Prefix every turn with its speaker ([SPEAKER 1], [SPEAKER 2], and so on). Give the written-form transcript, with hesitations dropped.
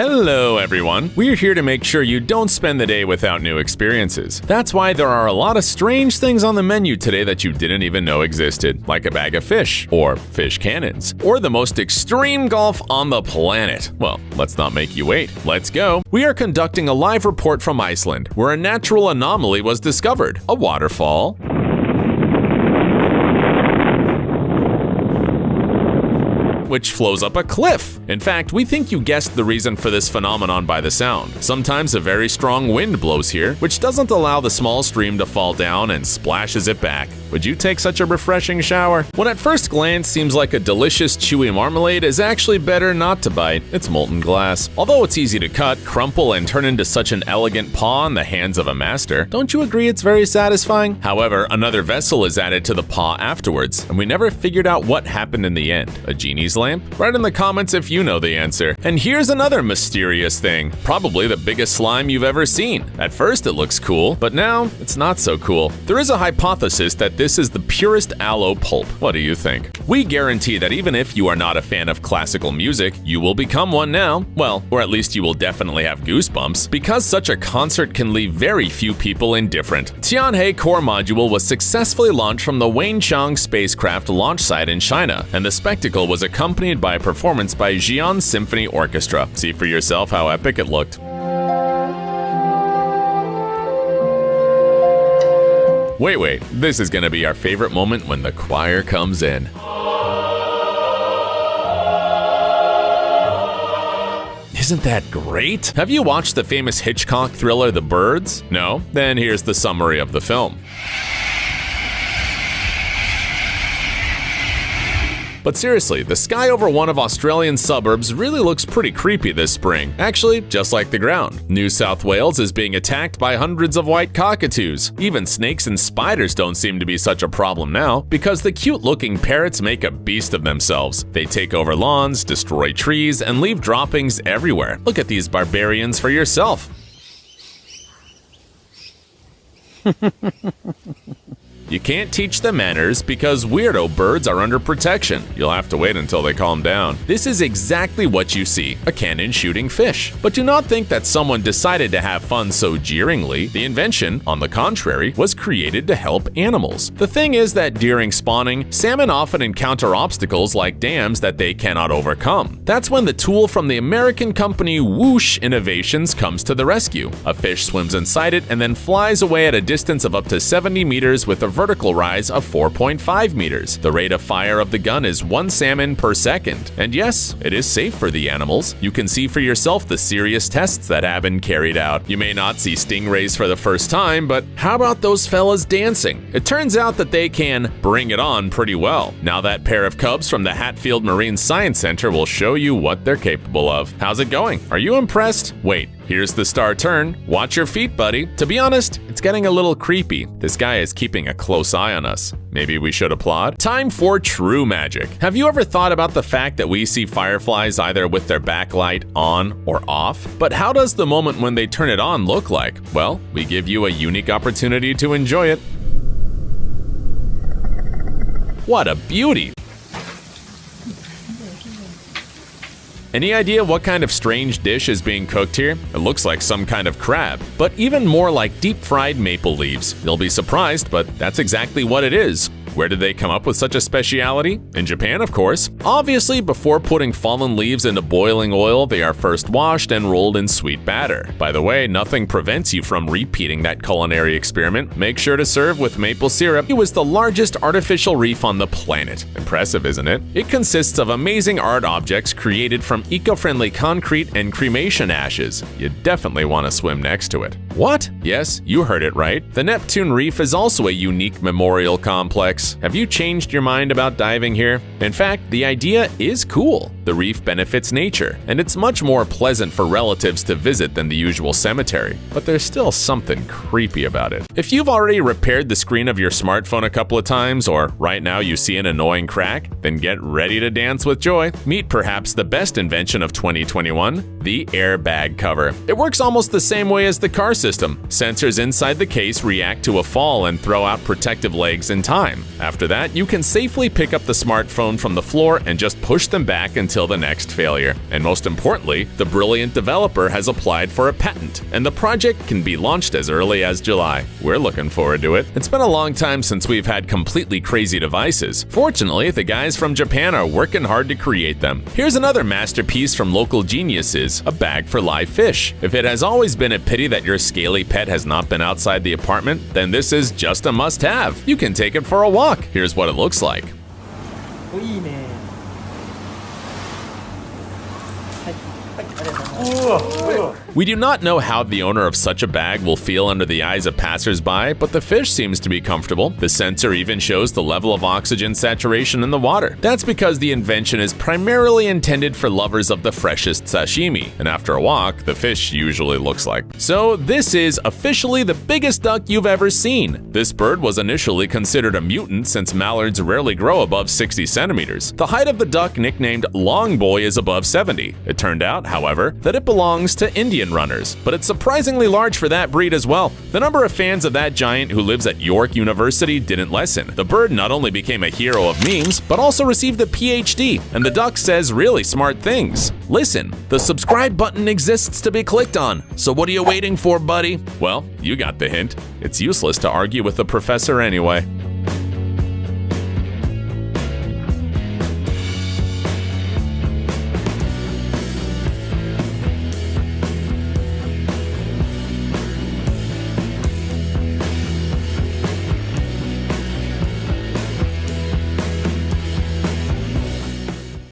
[SPEAKER 1] Hello everyone! We're here to make sure you don't spend the day without new experiences. That's why there are a lot of strange things on the menu today that you didn't even know existed, like a bag of fish, or fish cannons, or the most extreme golf on the planet. Well, let's not make you wait. Let's go! We are conducting a live report from Iceland, where a natural anomaly was discovered, a waterfall, which flows up a cliff. In fact, we think you guessed the reason for this phenomenon by the sound. Sometimes a very strong wind blows here, which doesn't allow the small stream to fall down and splashes it back. Would you take such a refreshing shower? What at first glance seems like a delicious chewy marmalade is actually better not to bite. It's molten glass. Although it's easy to cut, crumple, and turn into such an elegant paw in the hands of a master, don't you agree it's very satisfying? However, another vessel is added to the paw afterwards, and we never figured out what happened in the end. A genie's lamp? Write in the comments if you know the answer. And here's another mysterious thing. Probably the biggest slime you've ever seen. At first it looks cool, but now it's not so cool. There is a hypothesis that this is the purest aloe pulp. What do you think? We guarantee that even if you are not a fan of classical music, you will become one now. Well, or at least you will definitely have goosebumps, because such a concert can leave very few people indifferent. Tianhe core module was successfully launched from the Wэнchang spacecraft launch site in China, and the spectacle was accompanied by a performance by Xi'an Symphony Orchestra. See for yourself how epic it looked. Wait, this is gonna be our favorite moment when the choir comes in. Isn't that great? Have you watched the famous Hitchcock thriller The Birds? No? Then here's the summary of the film. But seriously, the sky over one of Australia's suburbs really looks pretty creepy this spring. Actually, just like the ground. New South Wales is being attacked by hundreds of white cockatoos. Even snakes and spiders don't seem to be such a problem now, because the cute-looking parrots make a beast of themselves. They take over lawns, destroy trees, and leave droppings everywhere. Look at these barbarians for yourself. You can't teach them manners because weirdo birds are under protection. You'll have to wait until they calm down. This is exactly what you see, a cannon shooting fish. But do not think that someone decided to have fun so jeeringly. The invention, on the contrary, was created to help animals. The thing is that during spawning, salmon often encounter obstacles like dams that they cannot overcome. That's when the tool from the American company Whoosh Innovations comes to the rescue. A fish swims inside it and then flies away at a distance of up to 70 meters with a vertical rise of 4.5 meters. The rate of fire of the gun is 1 salmon per second. And yes, it is safe for the animals. You can see for yourself the serious tests that have been carried out. You may not see stingrays for the first time, but how about those fellas dancing? It turns out that they can bring it on pretty well. Now that pair of cubs from the Hatfield Marine Science Center will show you what they're capable of. How's it going? Are you impressed? Wait. Here's the star turn. Watch your feet, buddy. To be honest, it's getting a little creepy. This guy is keeping a close eye on us. Maybe we should applaud? Time for true magic. Have you ever thought about the fact that we see fireflies either with their backlight on or off? But how does the moment when they turn it on look like? Well, we give you a unique opportunity to enjoy it. What a beauty! Any idea what kind of strange dish is being cooked here? It looks like some kind of crab, but even more like deep-fried maple leaves. You'll be surprised, but that's exactly what it is. Where did they come up with such a speciality? In Japan, of course. Obviously, before putting fallen leaves into boiling oil, they are first washed and rolled in sweet batter. By the way, nothing prevents you from repeating that culinary experiment. Make sure to serve with maple syrup. It was the largest artificial reef on the planet. Impressive, isn't it? It consists of amazing art objects created from eco-friendly concrete and cremation ashes. You definitely want to swim next to it. What? Yes, you heard it right. The Neptune Reef is also a unique memorial complex. Have you changed your mind about diving here? In fact, the idea is cool. The reef benefits nature, and it's much more pleasant for relatives to visit than the usual cemetery. But there's still something creepy about it. If you've already repaired the screen of your smartphone a couple of times, or right now you see an annoying crack, then get ready to dance with joy. Meet perhaps the best invention of 2021, the airbag cover. It works almost the same way as the car system. Sensors inside the case react to a fall and throw out protective legs in time. After that, you can safely pick up the smartphone from the floor before and just push them back until the next failure. And most importantly, the brilliant developer has applied for a patent, and the project can be launched as early as July. We're looking forward to it. It's been a long time since we've had completely crazy devices. Fortunately, the guys from Japan are working hard to create them. Here's another masterpiece from local geniuses, a bag for live fish. If it has always been a pity that your scaly pet has not been outside the apartment, then this is just a must-have. You can take it for a walk. Here's what it looks like.
[SPEAKER 2] いいね。はい、はい、ありがとうございます。うわ、
[SPEAKER 1] We do not know how the owner of such a bag will feel under the eyes of passersby, but the fish seems to be comfortable. The sensor even shows the level of oxygen saturation in the water. That's because the invention is primarily intended for lovers of the freshest sashimi, and after a walk, the fish usually looks like. So this is officially the biggest duck you've ever seen. This bird was initially considered a mutant since mallards rarely grow above 60 centimeters. The height of the duck, nicknamed Long Boy, is above 70. It turned out, however, that it belongs to Indian runners, but it's surprisingly large for that breed as well. The number of fans of that giant who lives at York University didn't lessen. The bird not only became a hero of memes, but also received a PhD, and the duck says really smart things. Listen, the subscribe button exists to be clicked on, so what are you waiting for, buddy? Well, you got the hint. It's useless to argue with the professor anyway.